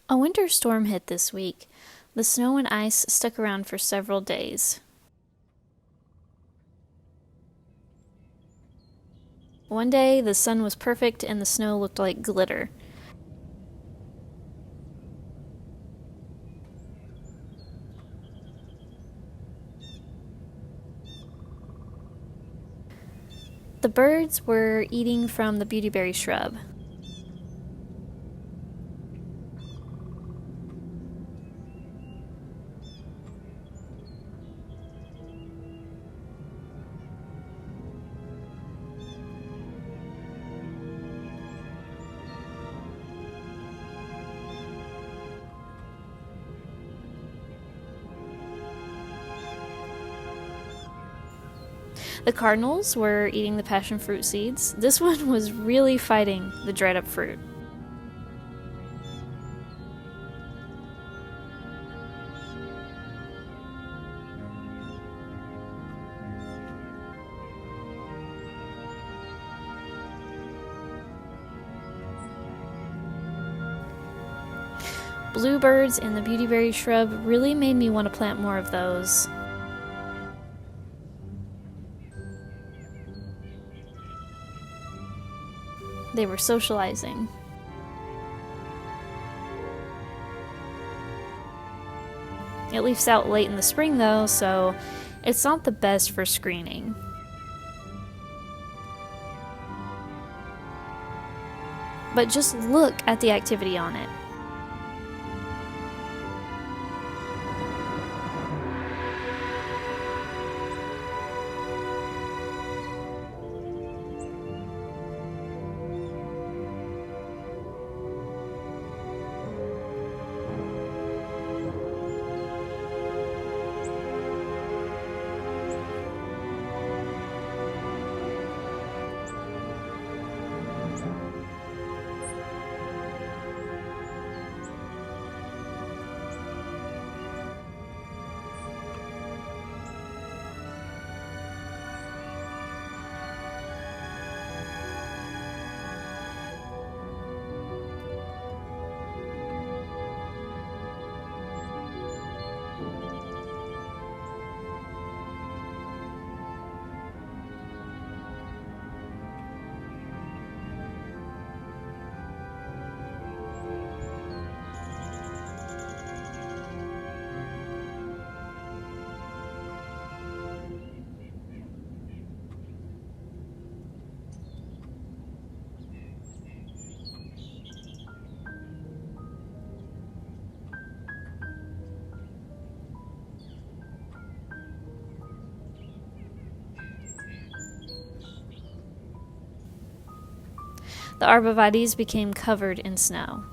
A winter storm hit this week. The snow and ice stuck around for several days. One day, the sun was perfect and the snow looked like glitter. The birds were eating from the beautyberry shrub. The cardinals were eating the passion fruit seeds. This one was really fighting the dried up fruit. Bluebirds in the beautyberry shrub really made me want to plant more of those. They were socializing. It leaves out late in the spring though, so it's not the best for screening. But just look at the activity on it. The arborvitaes became covered in snow.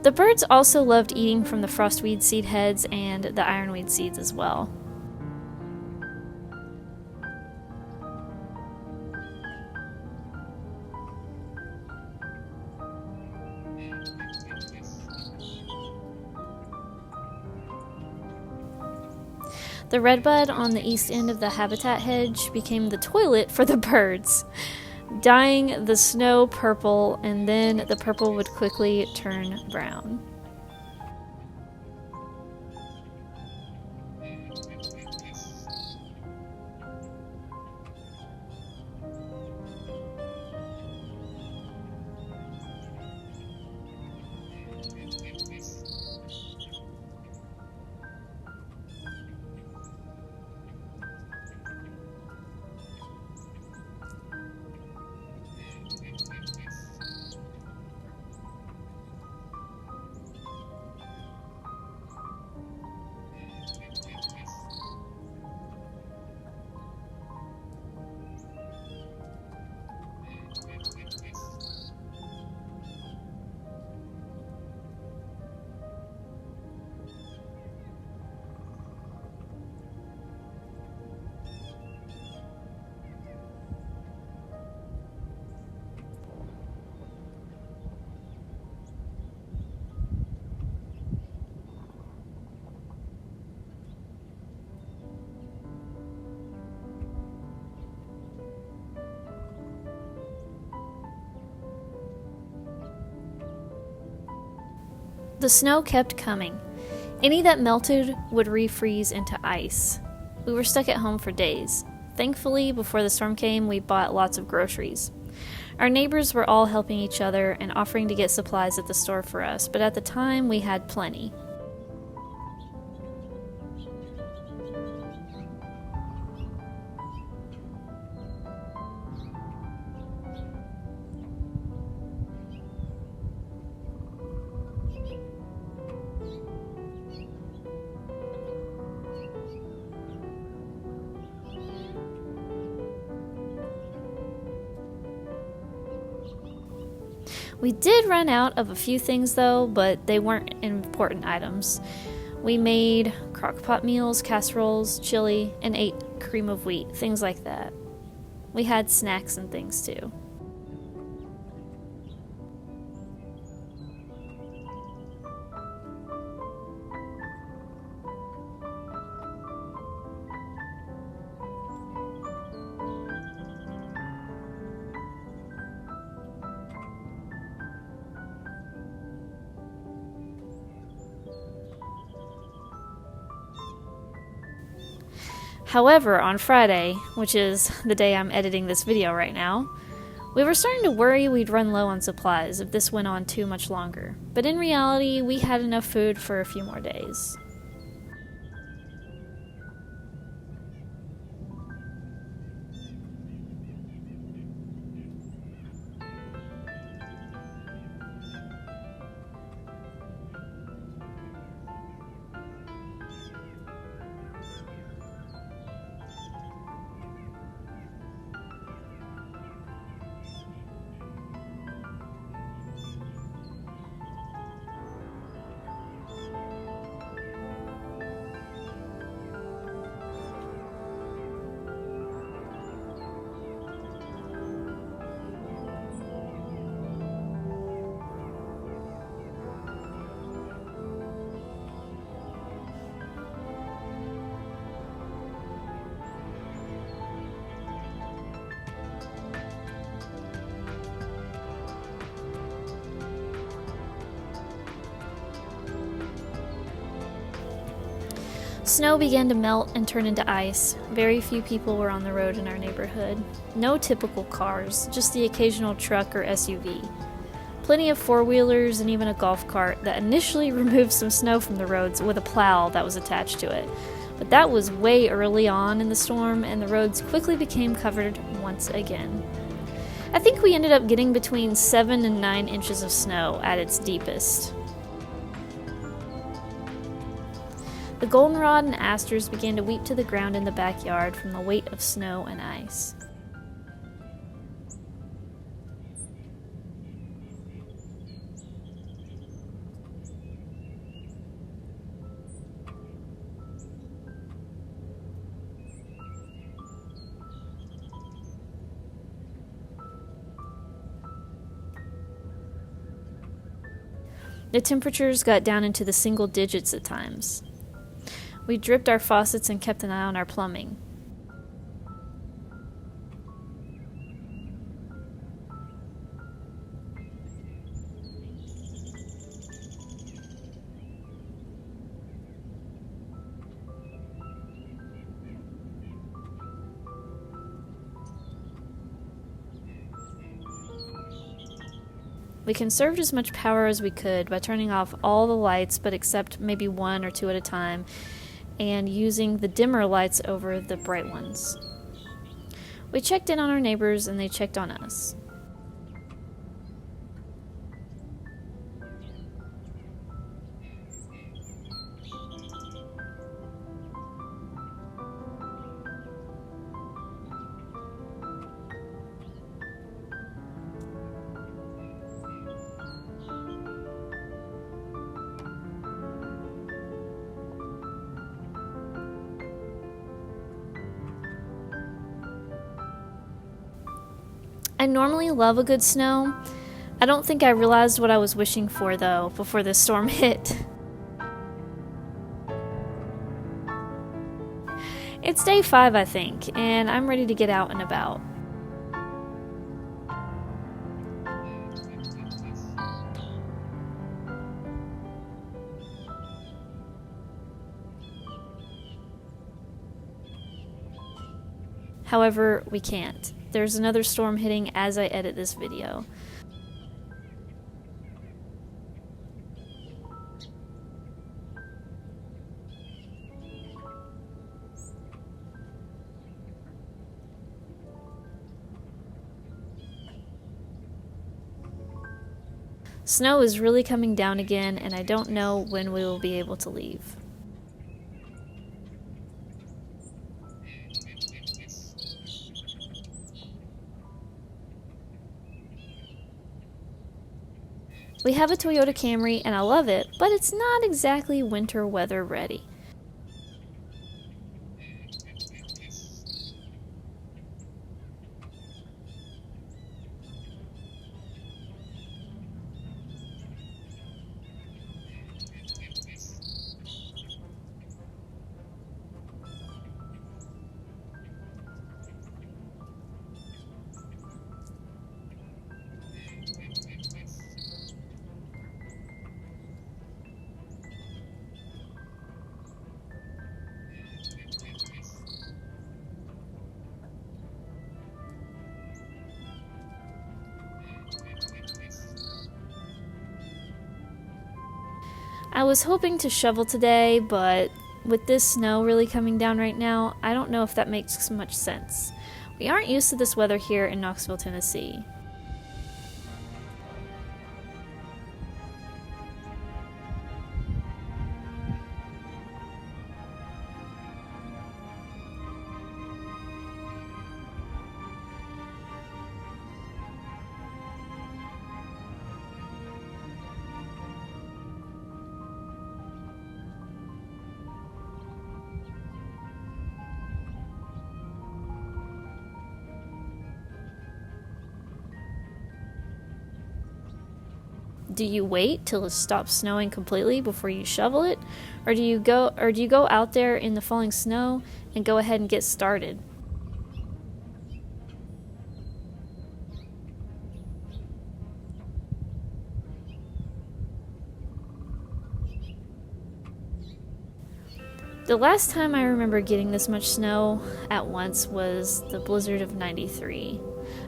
The birds also loved eating from the frostweed seed heads and the ironweed seeds as well. The redbud on the east end of the habitat hedge became the toilet for the birds, dyeing the snow purple, and then the purple would quickly turn brown. The snow kept coming. Any that melted would refreeze into ice. We were stuck at home for days. Thankfully, before the storm came, we bought lots of groceries. Our neighbors were all helping each other and offering to get supplies at the store for us, but at the time we had plenty. We did run out of a few things though, but they weren't important items. We made crock-pot meals, casseroles, chili, and ate cream of wheat, things like that. We had snacks and things too. However, on Friday, which is the day I'm editing this video right now, we were starting to worry we'd run low on supplies if this went on too much longer. But in reality, we had enough food for a few more days. Snow began to melt and turn into ice. Very few people were on the road in our neighborhood. No typical cars, just the occasional truck or SUV. Plenty of four-wheelers and even a golf cart that initially removed some snow from the roads with a plow that was attached to it. But that was way early on in the storm, and the roads quickly became covered once again. I think we ended up getting between 7 and 9 inches of snow at its deepest. The goldenrod and asters began to weep to the ground in the backyard from the weight of snow and ice. The temperatures got down into the single digits at times. We dripped our faucets and kept an eye on our plumbing. We conserved as much power as we could by turning off all the lights but except maybe 1 or 2 at a time, and using the dimmer lights over the bright ones. We checked in on our neighbors and they checked on us. I normally love a good snow. I don't think I realized what I was wishing for, though, before this storm hit. It's day 5, I think, and I'm ready to get out and about. However, we can't. There's another storm hitting as I edit this video. Snow is really coming down again, and I don't know when we will be able to leave. We have a Toyota Camry and I love it, but it's not exactly winter weather ready. I was hoping to shovel today, but with this snow really coming down right now, I don't know if that makes much sense. We aren't used to this weather here in Knoxville, Tennessee. Do you wait till it stops snowing completely before you shovel it? Or do you go out there in the falling snow and go ahead and get started? The last time I remember getting this much snow at once was the blizzard of '93.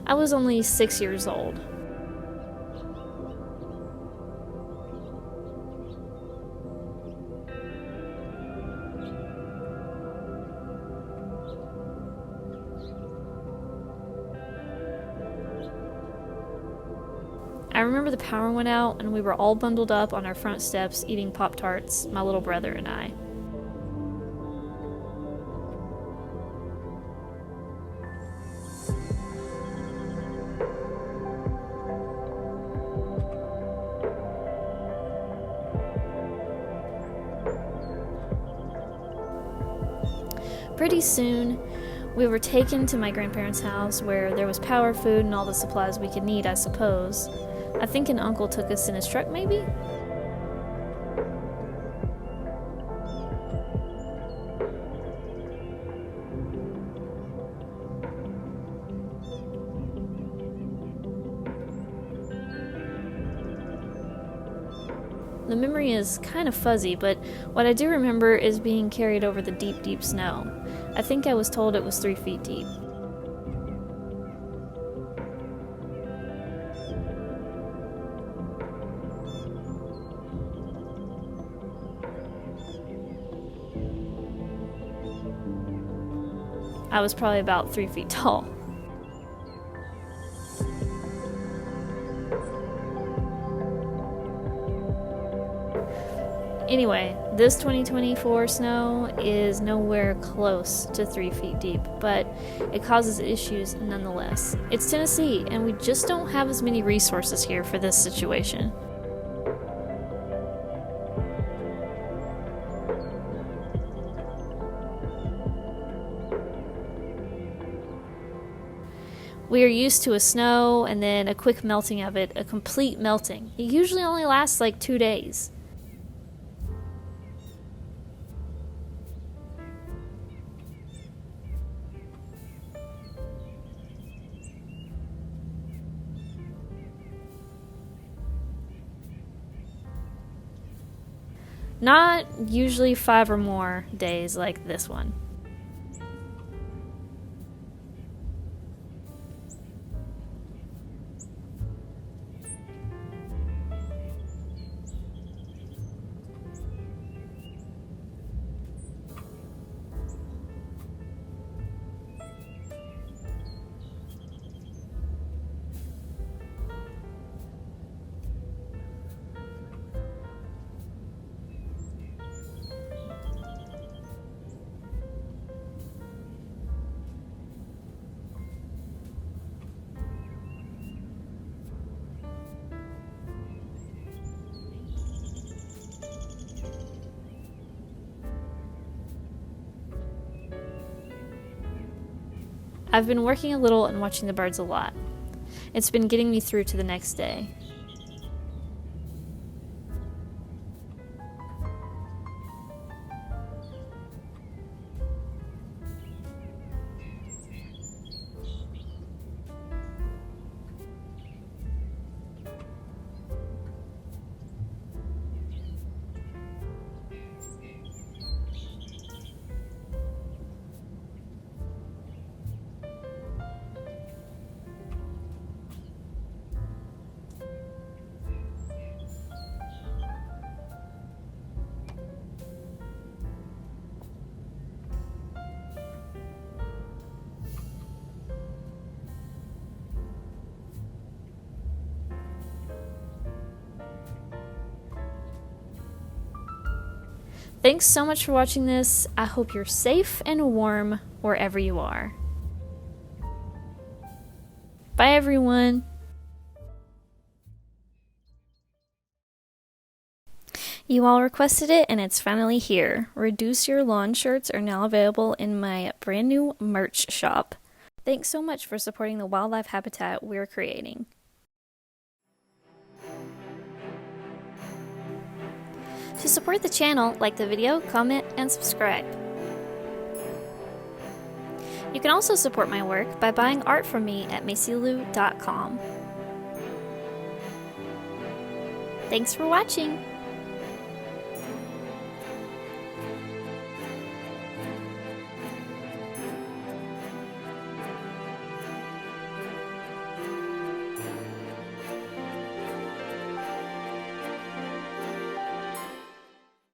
I was only 6 years old. I remember the power went out and we were all bundled up on our front steps eating Pop-Tarts, my little brother and I. Pretty soon, we were taken to my grandparents' house where there was power, food, and all the supplies we could need, I suppose. I think an uncle took us in his truck, maybe? The memory is kind of fuzzy, but what I do remember is being carried over the deep, deep snow. I think I was told it was 3 feet deep. I was probably about 3 feet tall. Anyway, this 2024 snow is nowhere close to 3 feet deep, but it causes issues nonetheless. It's Tennessee, and we just don't have as many resources here for this situation. We are used to a snow and then a quick melting of it, a complete melting. It usually only lasts like 2 days. Not usually 5 or more days like this one. I've been working a little and watching the birds a lot. It's been getting me through to the next day. Thanks so much for watching this. I hope you're safe and warm wherever you are. Bye everyone! You all requested it and it's finally here. Reduce Your Lawn shirts are now available in my brand new merch shop. Thanks so much for supporting the wildlife habitat we're creating. To support the channel, like the video, comment, and subscribe. You can also support my work by buying art from me at macylu.com. Thanks for watching!